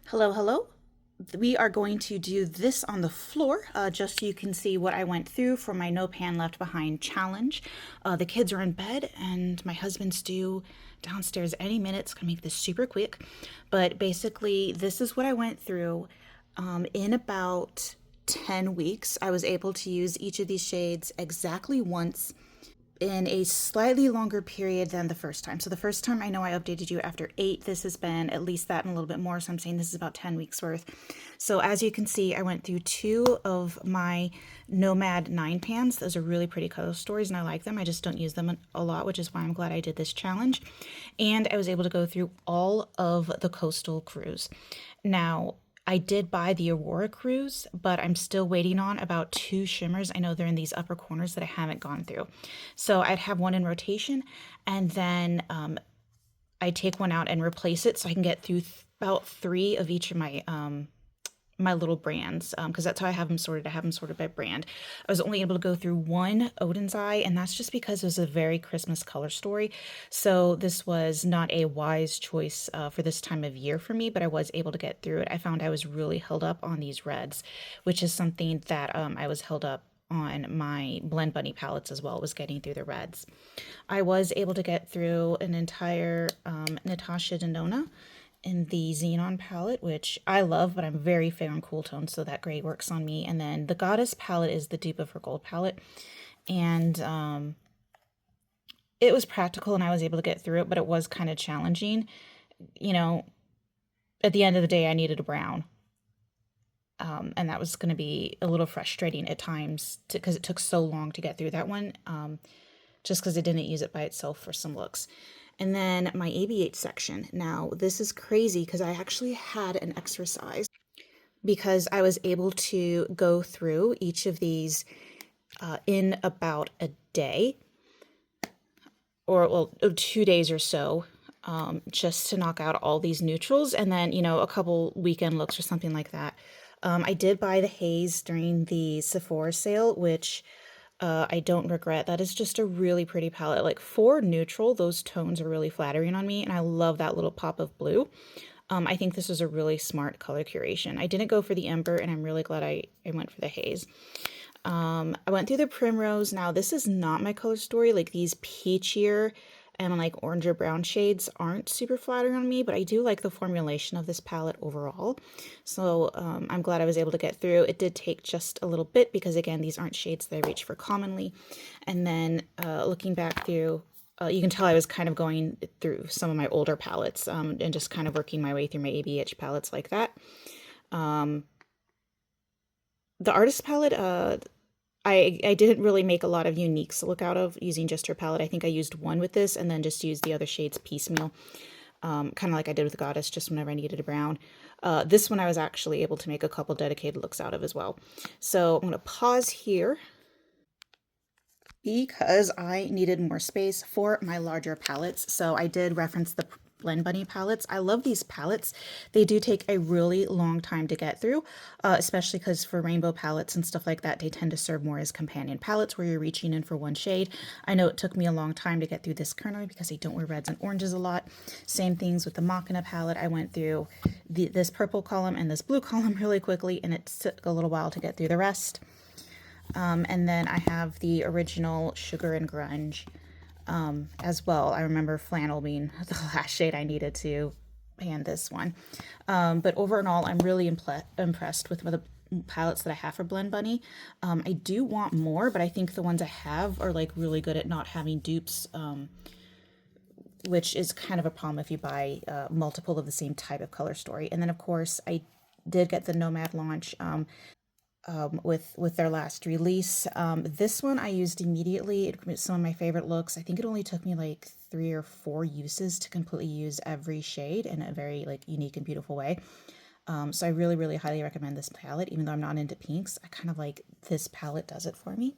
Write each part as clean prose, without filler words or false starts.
Hello, hello. We are going to do this on the floor just so you can see what I went through for my No Pan Left Behind challenge. The kids are in bed and my husband's due downstairs any minute. It's going to make this super quick. But basically, this is what I went through in about 10 weeks. I was able to use each of these shades exactly once in a slightly longer period than the first time. So the first time, I know I updated you after 8. This has been at least that and a little bit more. So I'm saying this is about 10 weeks worth. So as you can see, I went through 2 of my Nomad 9 pans. Those are really pretty color stories and I like them. I just don't use them a lot, which is why I'm glad I did this challenge. And I was able to go through all of the Coastal Cruise. Now, I did buy the Aurora Cruise, but I'm still waiting on about 2 shimmers. I know they're in these upper corners that I haven't gone through. So I'd have one in rotation, and then I'd take one out and replace it so I can get through about 3 of each of my little brands, because that's how I have them sorted. I have them sorted by brand. I was only able to go through one Odin's Eye, and that's just because it was a very Christmas color story. So this was not a wise choice for this time of year for me, but I was able to get through it. I found I was really held up on these reds, which is something that I was held up on my Blend Bunny palettes as well, was getting through the reds. I was able to get through an entire Natasha Denona in the Xenon palette, which I love, but I'm very fair on cool tones, so that gray works on me. And then the Goddess palette is the dupe of her gold palette. And it was practical and I was able to get through it, but it was kind of challenging. You know, at the end of the day, I needed a brown. And that was going to be a little frustrating at times because it took so long to get through that one, just because I didn't use it by itself for some looks. And then my ABH section. Now, this is crazy because I actually had an exercise because I was able to go through each of these in about a day or, well, 2 days or so, just to knock out all these neutrals and then, a couple weekend looks or something like that. I did buy the haze during the Sephora sale, which I don't regret. That is just a really pretty palette. Like for neutral, those tones are really flattering on me, and I love that little pop of blue. I think this was a really smart color curation. I didn't go for the Ember, and I'm really glad I went for the haze. I went through the Primrose. Now, this is not my color story. Like these peachier and like orange or brown shades aren't super flattering on me, but I do like the formulation of this palette overall. So I'm glad I was able to get through. It did take just a little bit because again, these aren't shades that I reach for commonly. And then looking back through, you can tell I was kind of going through some of my older palettes and just kind of working my way through my ABH palettes like that. The artist palette, I didn't really make a lot of uniques to look out of using just her palette. I think I used one with this and then just used the other shades piecemeal, kind of like I did with Goddess, just whenever I needed a brown. This one I was actually able to make a couple dedicated looks out of as well. So I'm going to pause here because I needed more space for my larger palettes. So I did reference the Blend Bunny palettes. I love these palettes. They do take a really long time to get through, especially because for rainbow palettes and stuff like that, they tend to serve more as companion palettes where you're reaching in for one shade. I know it took me a long time to get through this currently because I don't wear reds and oranges a lot. Same things with the Machina palette. I went through this purple column and this blue column really quickly, and it took a little while to get through the rest. And then I have the original Sugar and Grunge as well. I remember flannel being the last shade I needed to pan this one. But overall, I'm really impressed with the palettes that I have for Blend Bunny. I do want more, but I think the ones I have are like really good at not having dupes, which is kind of a problem if you buy multiple of the same type of color story. And then of course I did get the Nomad launch with their last release. This one I used immediately. It's some of my favorite looks. I think it only took me like 3 or 4 uses to completely use every shade in a very like unique and beautiful way. So I really, really highly recommend this palette, even though I'm not into pinks. I kind of like this palette does it for me.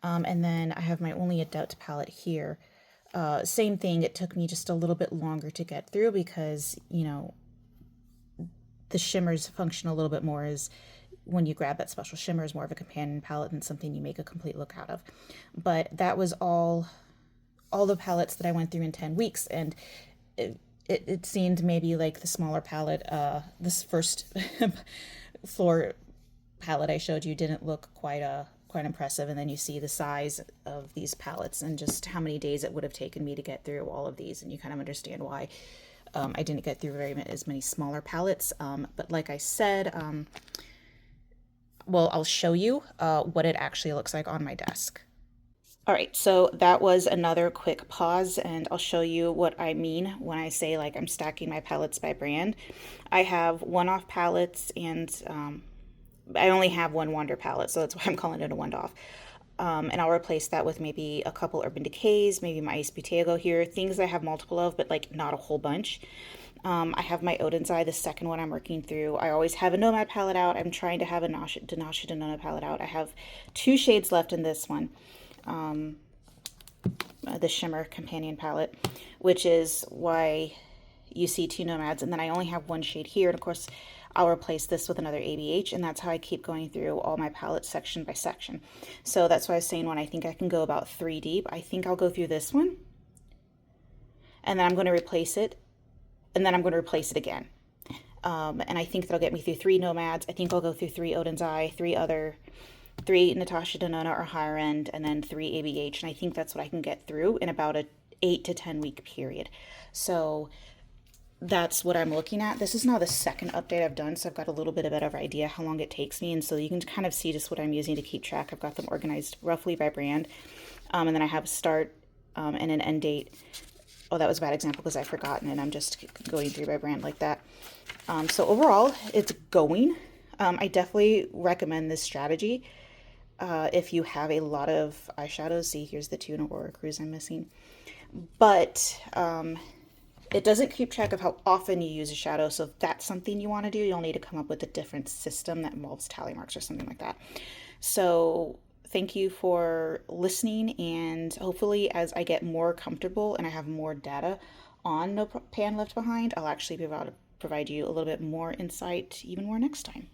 And then I have my Only Adept palette here. Same thing, it took me just a little bit longer to get through because, the shimmers function a little bit more as when you grab that special shimmer is more of a companion palette than something you make a complete look out of. But that was all the palettes that I went through in 10 weeks. And it seemed maybe like the smaller palette, this first floor palette I showed you didn't look quite impressive, and then you see the size of these palettes and just how many days it would have taken me to get through all of these, and you kind of understand why I didn't get through as many smaller palettes. But like I said, well, I'll show you what it actually looks like on my desk. All right, so that was another quick pause, and I'll show you what I mean when I say like I'm stacking my palettes by brand. I have one-off palettes, and I only have one Wander palette, so that's why I'm calling it a one-off. And I'll replace that with maybe a couple Urban Decays, maybe my Ice Butego here, things I have multiple of, but like not a whole bunch. I have my Odin's Eye, the second one I'm working through. I always have a Nomad palette out. I'm trying to have a Nasha Denona palette out. I have 2 shades left in this one. The Shimmer Companion palette, which is why you see 2 Nomads, and then I only have 1 shade here, and of course I'll replace this with another ABH, and that's how I keep going through all my palettes section by section. So that's why I was saying when I think I can go about 3 deep, I think I'll go through this one, and then I'm going to replace it, and then I'm going to replace it again. And I think that'll get me through 3 Nomads. I think I'll go through 3 Odin's Eye, 3 Natasha Denona or higher end, and then 3 ABH. And I think that's what I can get through in about a 8 to 10 week period. So that's what I'm looking at. This is now the second update I've done, so I've got a little bit of a better idea how long it takes me. And so you can kind of see just what I'm using to keep track. I've got them organized roughly by brand. And then I have a start and an end date. Oh, that was a bad example because I've forgotten, and I'm just going through by brand like that. So overall, it's going. I definitely recommend this strategy. If you have a lot of eyeshadows. See, here's the 2 Aurora Cruise I'm missing. But it doesn't keep track of how often you use a shadow, so if that's something you want to do, you'll need to come up with a different system that involves tally marks or something like that. So thank you for listening, and hopefully as I get more comfortable and I have more data on No Pan Left Behind, I'll actually be able to provide you a little bit more insight even more next time.